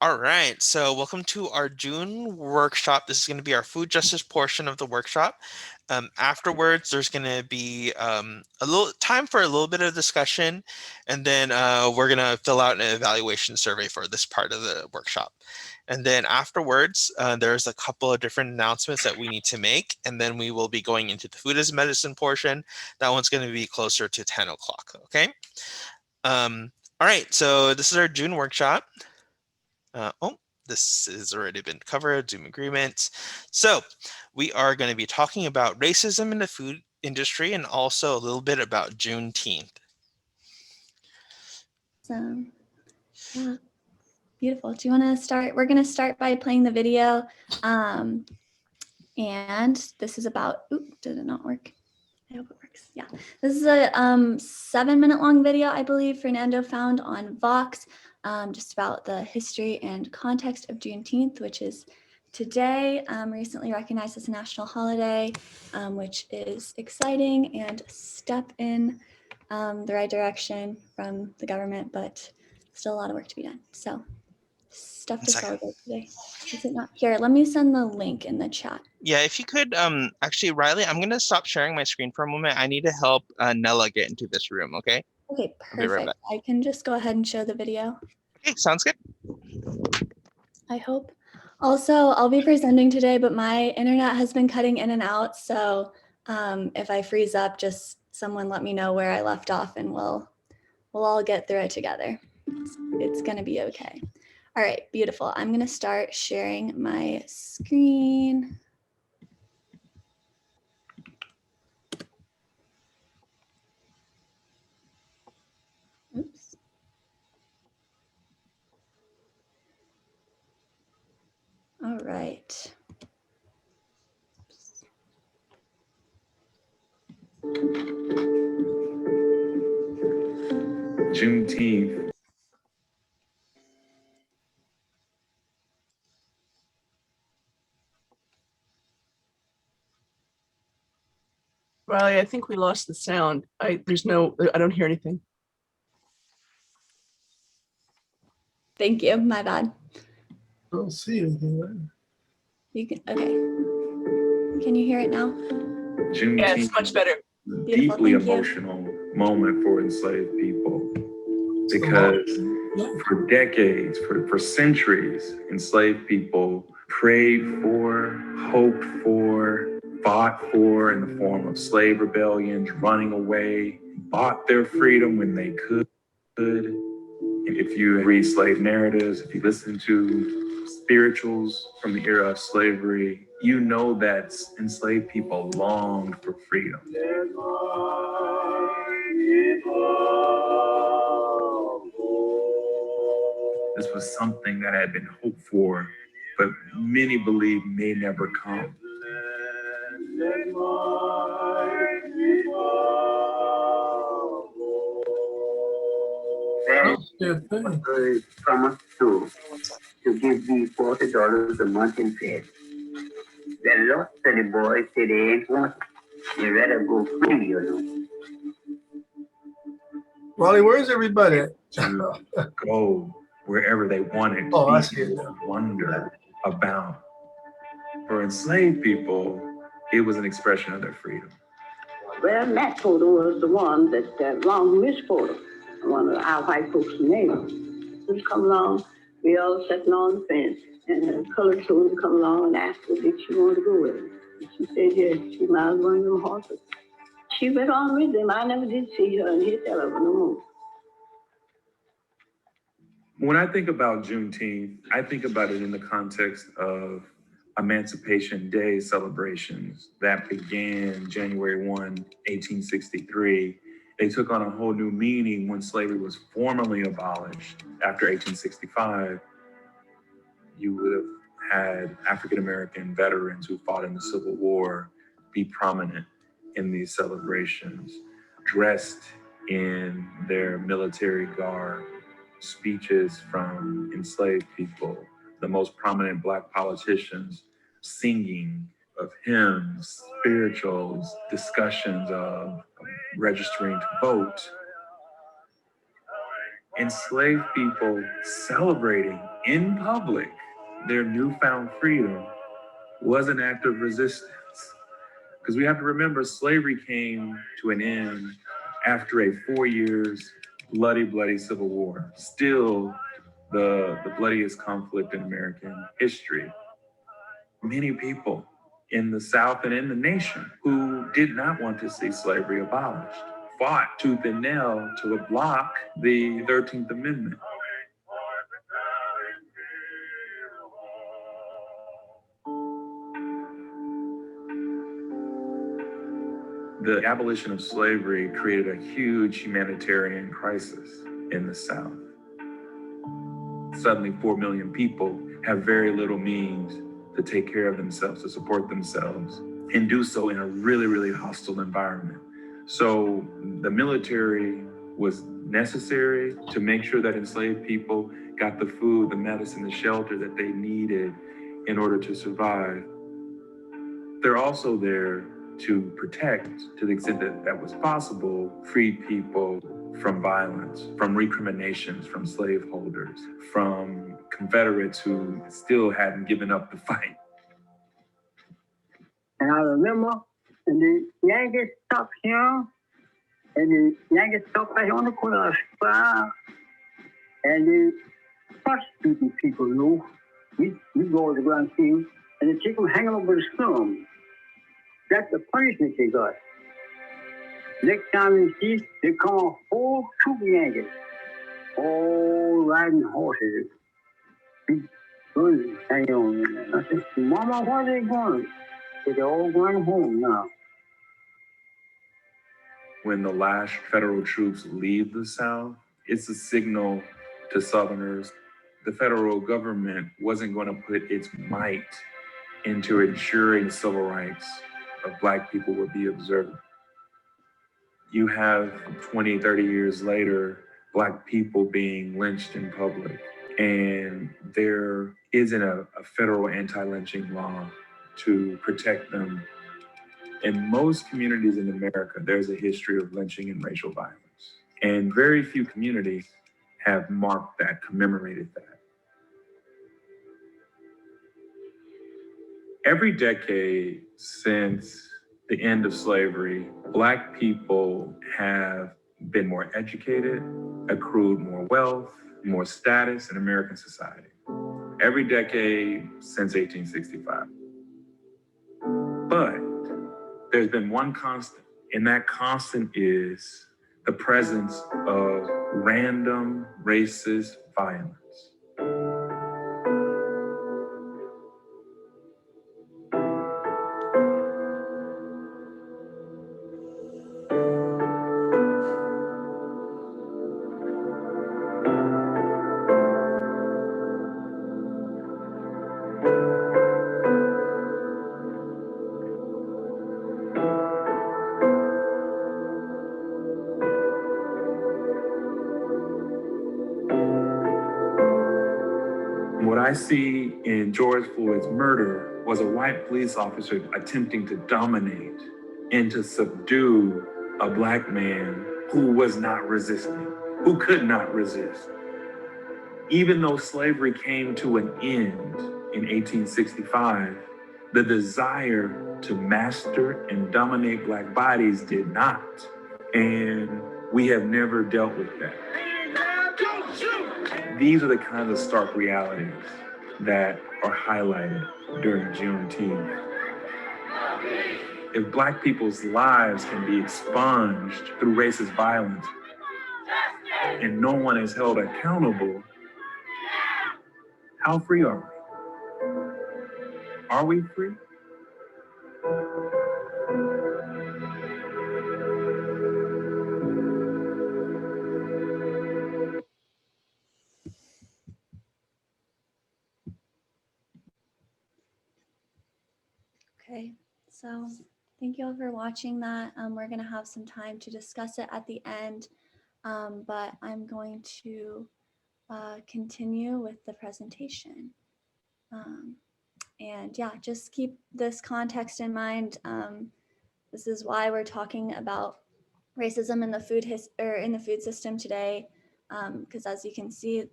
All right, so welcome to our June workshop. This is going to be our food justice portion of the workshop. Afterwards, there's going to be a little time for a little bit of discussion, and then we're going to fill out an evaluation survey for this part of the workshop. And then afterwards, there's a couple of different announcements that we need to make, and then we will be going into the food as medicine portion. That one's going to be closer to 10 o'clock, okay? All right, so this is our June workshop. This has already been covered, Zoom agreements. So we are going to be talking about racism in the food industry and also a little bit about Juneteenth. So, yeah, beautiful. Do you want to start? We're going to start by playing the video. And this is about, did it not work? I hope it works. Yeah, this is a 7-minute long video, I believe Fernando found on Vox, just about the history and context of Juneteenth, which is today, recently recognized as a national holiday, which is exciting and a step in the right direction from the government, but still a lot of work to be done. So stuff to celebrate today. Is it not here? Let me send the link in the chat. Yeah, if you could, actually, Riley, I'm going to stop sharing my screen for a moment. I need to help Nella get into this room, okay? Okay, perfect. I can just go ahead and show the video. Okay, sounds good. I hope. Also, I'll be presenting today, but my internet has been cutting in and out. So if I freeze up, just someone let me know where I left off and we'll all get through it together. It's going to be okay. All right, beautiful. I'm going to start sharing my screen. Oops. All right. Juneteenth. Riley, I think we lost the sound. I don't hear anything. Thank you. My bad. I don't see anything right now. You can, okay. Can you hear it now? Juneteenth. Yeah, it's much better. Deeply emotional moment for enslaved people, because for decades, for centuries, enslaved people prayed for, hoped for, fought for in the form of slave rebellions, running away, bought their freedom when they could. And if you read slave narratives, if you listen to spirituals from the era of slavery, you know that enslaved people longed for freedom. This was something that had been hoped for, but many believe may never come. Promised to give me $40 a month in pay. Then lots of the boys said they ain't want it. They rather go free, you know. Ronnie, where's everybody at? To go wherever they wanted. Oh, I see it. Wonder about. For enslaved people, it was an expression of their freedom. Well, that photo was the one that long Miss photo, one of our white folks' neighbors. He come along, we all sitting on the fence, and the colored soldier come along and asked her if she wanted to go with him. And she said yes, she mounted one of them horses. She went on with them. I never did see her and hear tell of her no more. When I think about Juneteenth, I think about it in the context of Emancipation Day celebrations that began January 1, 1863. They took on a whole new meaning when slavery was formally abolished after 1865. You would have had African-American veterans who fought in the Civil War be prominent in these celebrations, dressed in their military garb, speeches from enslaved people, the most prominent Black politicians singing of hymns, spirituals, discussions of registering to vote. enslaved people celebrating in public their newfound freedom was an act of resistance. Because we have to remember, slavery came to an end after a 4 years bloody civil war. Still the bloodiest conflict in American history. Many people in the South and in the nation who did not want to see slavery abolished fought tooth and nail to block the 13th Amendment. The abolition of slavery created a huge humanitarian crisis in the South. Suddenly, 4 million people have very little means to take care of themselves, to support themselves, and do so in a really hostile environment. So the military was necessary to make sure that enslaved people got the food, the medicine, the shelter that they needed in order to survive. They're also there to protect, to the extent that that was possible, freed people from violence, from recriminations, from slaveholders, from Confederates who still hadn't given up the fight. And I remember when the Yankees stopped here, and the Yankees stopped right on the corner of Square, and the prostituting people knew. We go to the Grand King, and they take them hanging over the slum. That's the punishment they got. Next time you see, they come a whole troop of Yankees, all riding horses. Big guns hanging on them. I said, Mama, where are they going? They're all going home now. When the last federal troops leave the South, it's a signal to Southerners. The federal government wasn't going to put its might into ensuring civil rights of Black people would be observed. You have 20, 30 years later, Black people being lynched in public, and there isn't a federal anti-lynching law to protect them. In most communities in America, there's a history of lynching and racial violence, and very few communities have marked that, commemorated that. Every decade since the end of slavery, Black people have been more educated, accrued more wealth, more status in American society. Every decade since 1865. But there's been one constant, and that constant is the presence of random racist violence. What I see in George Floyd's murder was a white police officer attempting to dominate and to subdue a Black man who was not resisting, who could not resist. Even though slavery came to an end in 1865, the desire to master and dominate Black bodies did not. And we have never dealt with that. These are the kinds of stark realities that are highlighted during Juneteenth. If Black people's lives can be expunged through racist violence and no one is held accountable, how free are we? Are we free? Okay, so thank you all for watching that. We're going to have some time to discuss it at the end, but I'm going to continue with the presentation. And yeah, just keep this context in mind. This is why we're talking about racism in the food system today. because as you can see,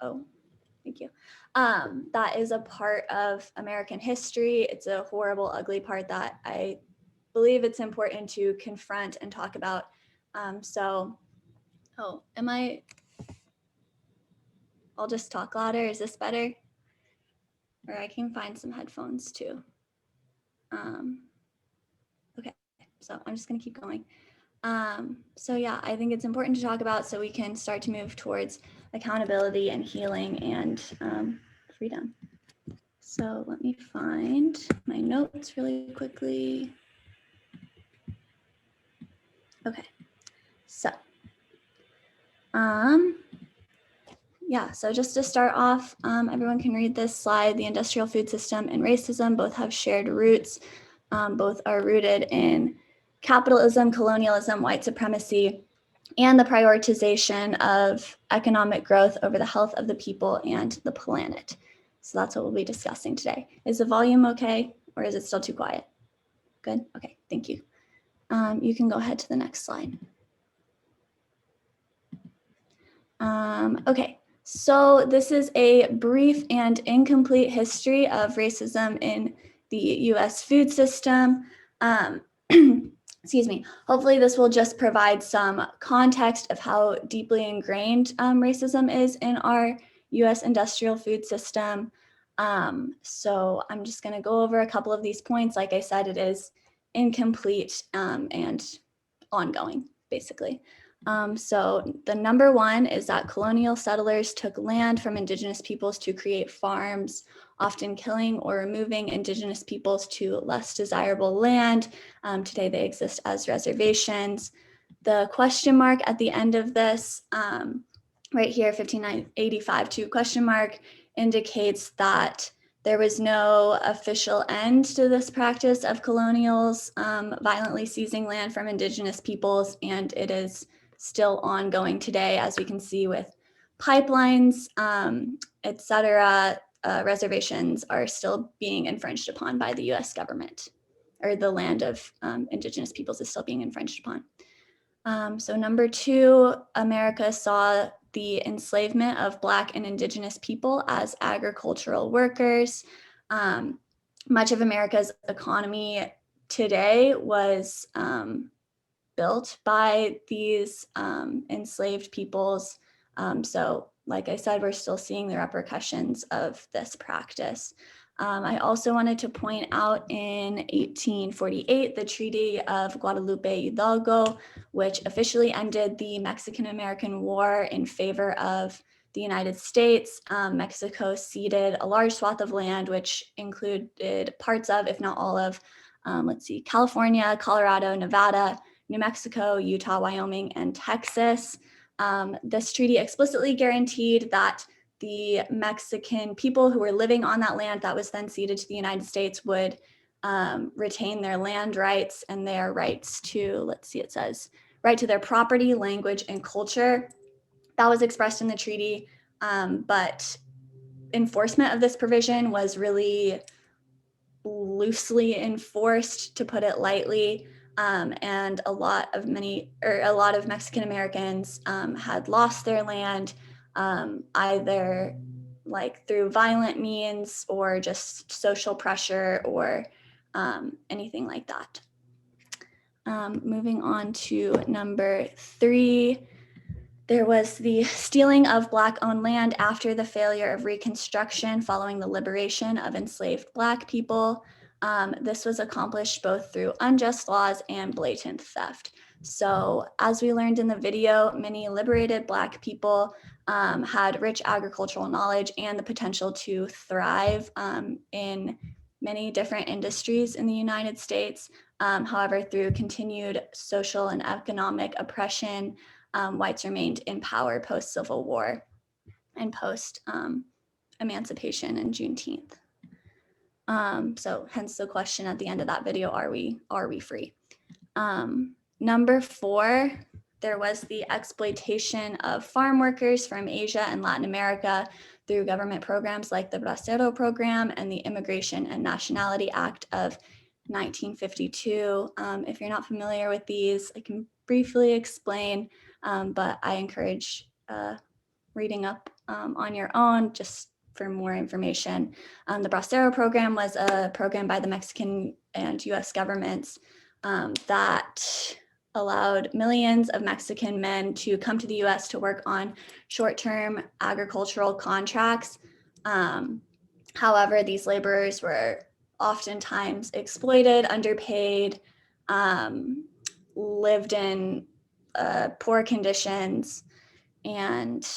oh, thank you. That is a part of American history. It's a horrible, ugly part that I believe it's important to confront and talk about. I'll just talk louder. Is this better? Or I can find some headphones too. Okay, so I'm just gonna keep going. So yeah, I think it's important to talk about so we can start to move towards accountability and healing and freedom. So let me find my notes really quickly. Okay, so yeah, so just to start off, everyone can read this slide. The industrial food system and racism both have shared roots. Both are rooted in capitalism, colonialism, white supremacy, and the prioritization of economic growth over the health of the people and the planet. So that's what we'll be discussing today. Is the volume okay, or is it still too quiet? Good, okay, thank you. You can go ahead to the next slide. Okay, so this is a brief and incomplete history of racism in the US food system. Excuse me. Hopefully this will just provide some context of how deeply ingrained racism is in our US industrial food system. So I'm just going to go over a couple of these points. Like I said, it is incomplete and ongoing, basically. So the number one is that colonial settlers took land from indigenous peoples to create farms, often killing or removing indigenous peoples to less desirable land. Today they exist as reservations. The question mark at the end of this, right here, 1585 to question mark, indicates that there was no official end to this practice of colonials violently seizing land from indigenous peoples, and it is still ongoing today, as we can see with pipelines, etc. Reservations are still being infringed upon by the US government, or the land of indigenous peoples is still being infringed upon. So number two, America saw the enslavement of Black and indigenous people as agricultural workers. Much of America's economy today was built by these enslaved peoples. So like I said, we're still seeing the repercussions of this practice. I also wanted to point out in 1848, the Treaty of Guadalupe Hidalgo, which officially ended the Mexican-American War in favor of the United States. Mexico ceded a large swath of land, which included parts of, if not all of, California, Colorado, Nevada, New Mexico, Utah, Wyoming, and Texas. This treaty explicitly guaranteed that the Mexican people who were living on that land that was then ceded to the United States would retain their land rights and their rights to, it says, right to their property, language, and culture. That was expressed in the treaty, but enforcement of this provision was really loosely enforced, to put it lightly. And a lot of Mexican Americans had lost their land, either like through violent means or just social pressure or anything like that. Moving on to number three, there was the stealing of Black-owned land after the failure of Reconstruction following the liberation of enslaved Black people. This was accomplished both through unjust laws and blatant theft. So as we learned in the video, many liberated Black people had rich agricultural knowledge and the potential to thrive in many different industries in the United States. However, through continued social and economic oppression, whites remained in power post-Civil War and post-emancipation and Juneteenth. So hence the question at the end of that video, are we free? Number four, there was the exploitation of farm workers from Asia and Latin America through government programs like the Bracero Program and the Immigration and Nationality Act of 1952. If you're not familiar with these, I can briefly explain, but I encourage reading up on your own just for more information. The Bracero program was a program by the Mexican and US governments that allowed millions of Mexican men to come to the US to work on short-term agricultural contracts. However, these laborers were oftentimes exploited, underpaid, lived in poor conditions, and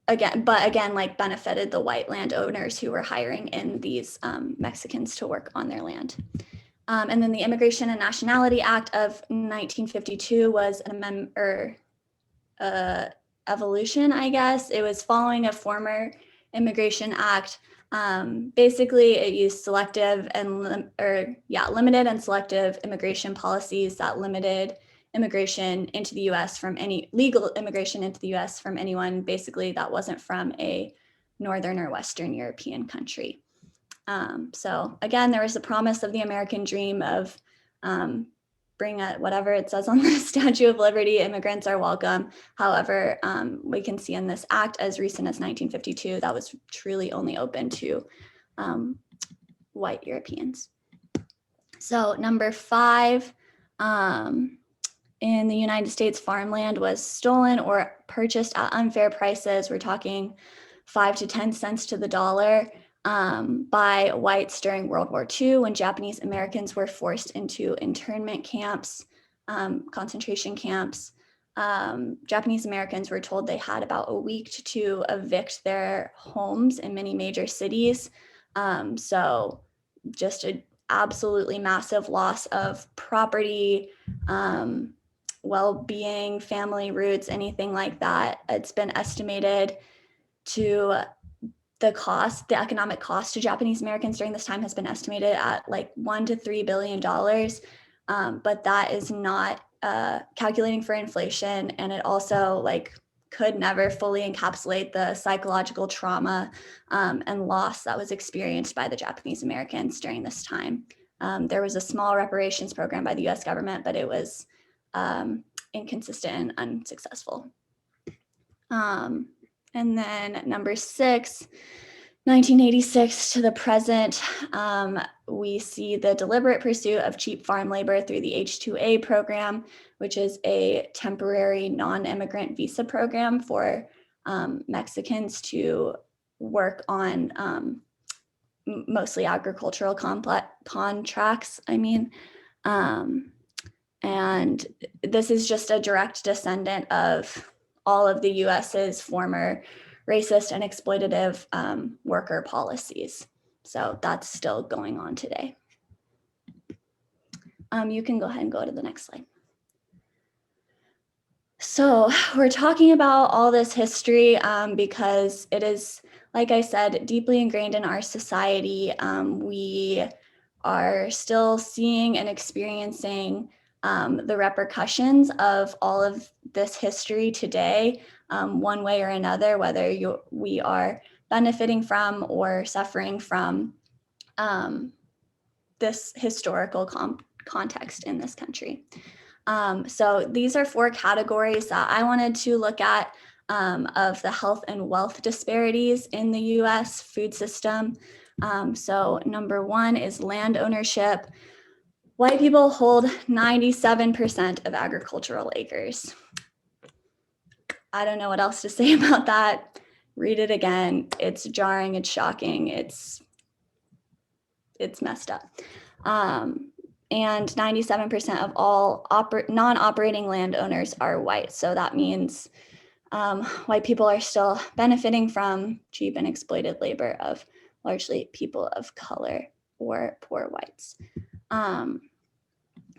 again, like benefited the white landowners who were hiring in these Mexicans to work on their land. And then the Immigration and Nationality Act of 1952 was an amendment or evolution, I guess. It was following a former Immigration Act. Basically, it used limited and selective immigration policies that limited immigration into the U.S. from any legal immigration into the U.S. from anyone basically that wasn't from a Northern or Western European country. So again, there was the promise of the American dream of bring whatever it says on the Statue of Liberty, immigrants are welcome. However, we can see in this act as recent as 1952, that was truly only open to white Europeans. So number 5, in the United States, farmland was stolen or purchased at unfair prices. We're talking 5 to 10 cents to the dollar by whites during World War II, when Japanese Americans were forced into internment camps, concentration camps. Japanese Americans were told they had about a week to evict their homes in many major cities. So just an absolutely massive loss of property, well-being, family roots, anything like that. It's been estimated to the economic cost to Japanese Americans during this time has been estimated at like $1 to $3 billion. But that is not calculating for inflation. And it also like could never fully encapsulate the psychological trauma and loss that was experienced by the Japanese Americans during this time. There was a small reparations program by the US government, but it was inconsistent and unsuccessful. And then number 6, 1986 to the present, we see the deliberate pursuit of cheap farm labor through the H-2A program, which is a temporary non-immigrant visa program for Mexicans to work on mostly agricultural contracts, and this is just a direct descendant of all of the US's former racist and exploitative worker policies. So that's still going on today. You can go ahead and go to the next slide. So we're talking about all this history because it is, like I said, deeply ingrained in our society. We are still seeing and experiencing the repercussions of all of this history today, one way or another, whether we are benefiting from or suffering from this historical context in this country. So these are 4 categories that I wanted to look at of the health and wealth disparities in the US food system. So number 1 is land ownership. White people hold 97% of agricultural acres. I don't know what else to say about that. Read it again. It's jarring, it's shocking, it's messed up. And 97% of all non-operating landowners are white. So that means white people are still benefiting from cheap and exploited labor of largely people of color or poor whites.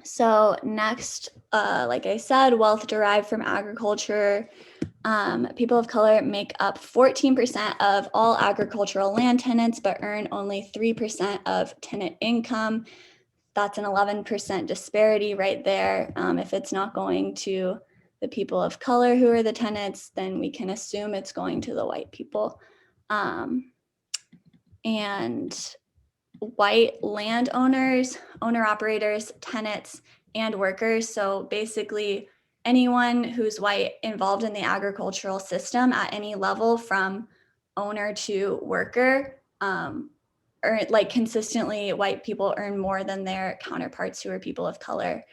So next, like I said, wealth derived from agriculture. People of color make up 14% of all agricultural land tenants, but earn only 3% of tenant income. That's an 11% disparity right there. If it's not going to the people of color who are the tenants, then we can assume it's going to the white people. And white landowners, owner-operators, tenants, and workers. So basically, anyone who's white involved in the agricultural system at any level from owner to worker, or like consistently white people earn more than their counterparts who are people of color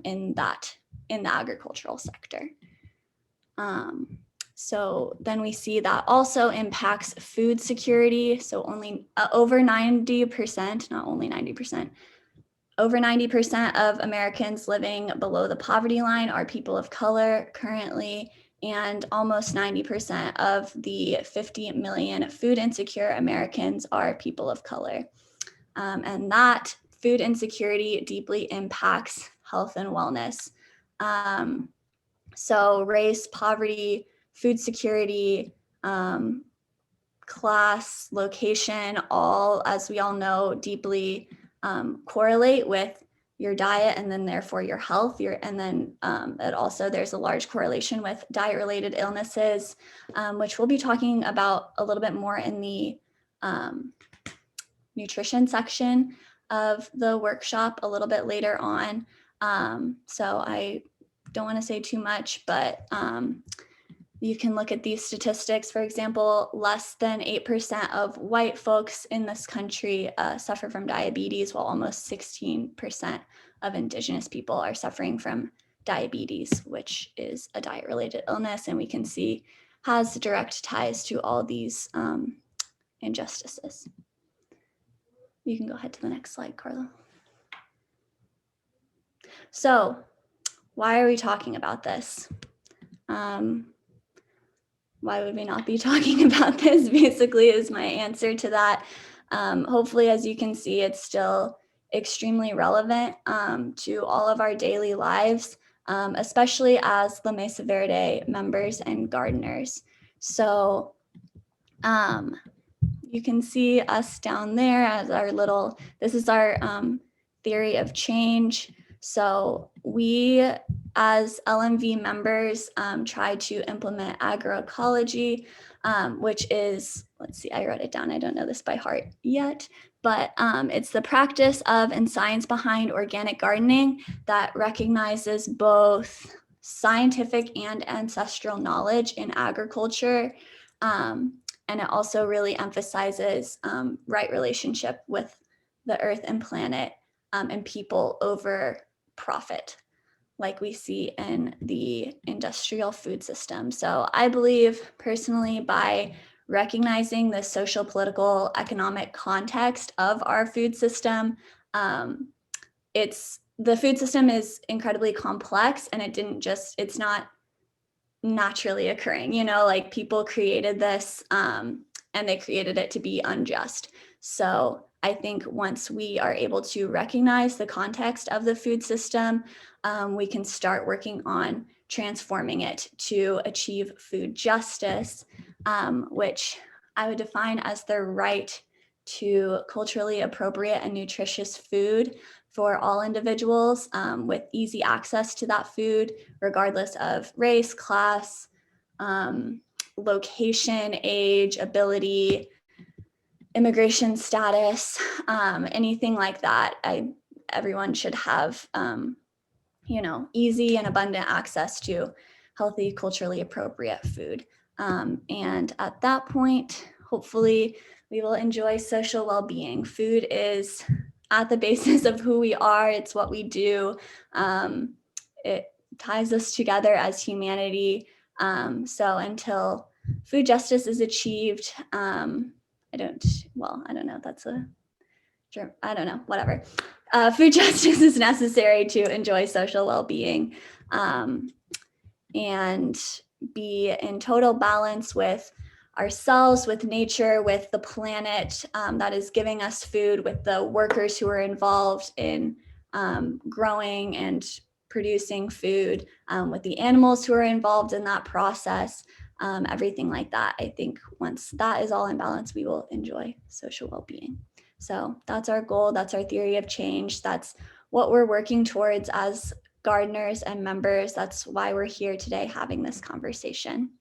in the agricultural sector. So then we see that also impacts food security. So only over 90%, not only 90%, over 90% of Americans living below the poverty line are people of color currently, and almost 90% of the 50 million food insecure Americans are people of color. And that food insecurity deeply impacts health and wellness. So race, poverty, food security, class, location, all, as we all know, deeply correlate with your diet and then therefore your health. And then it also, there's a large correlation with diet-related illnesses, which we'll be talking about a little bit more in the nutrition section of the workshop a little bit later on. So I don't want to say too much, but you can look at these statistics. For example, less than 8% of white folks in this country suffer from diabetes, while almost 16% of Indigenous people are suffering from diabetes, which is a diet-related illness, and we can see has direct ties to all these injustices. You can go ahead to the next slide, Carla. So, why are we talking about this? Why would we not be talking about this, basically, is my answer to that. Hopefully, as you can see, it's still extremely relevant to all of our daily lives, especially as La Mesa Verde members and gardeners. So you can see us down there as our little, this is our theory of change. So we, as LMV members, try to implement agroecology, which is, let's see, I wrote it down. I don't know this by heart yet, but it's the practice of and science behind organic gardening that recognizes both scientific and ancestral knowledge in agriculture. And it also really emphasizes right relationship with the earth and planet and people over profit, like we see in the industrial food system. So I believe personally, by recognizing the social, political, economic context of our food system, the food system is incredibly complex, and it's not naturally occurring, like people created this and they created it to be unjust. So I think once we are able to recognize the context of the food system, we can start working on transforming it to achieve food justice, which I would define as the right to culturally appropriate and nutritious food for all individuals, with easy access to that food, regardless of race, class, location, age, ability, immigration status, anything like that. Everyone should have, easy and abundant access to healthy, culturally appropriate food. And at that point, hopefully, we will enjoy social well-being. Food is at the basis of who we are. It's what we do. It ties us together as humanity. So until food justice is achieved, I don't know. I don't know, whatever. Food justice is necessary to enjoy social well-being and be in total balance with ourselves, with nature, with the planet that is giving us food, with the workers who are involved in growing and producing food, with the animals who are involved in that process, everything like that. I think once that is all in balance, we will enjoy social well-being. So that's our goal. That's our theory of change. That's what we're working towards as gardeners and members. That's why we're here today having this conversation.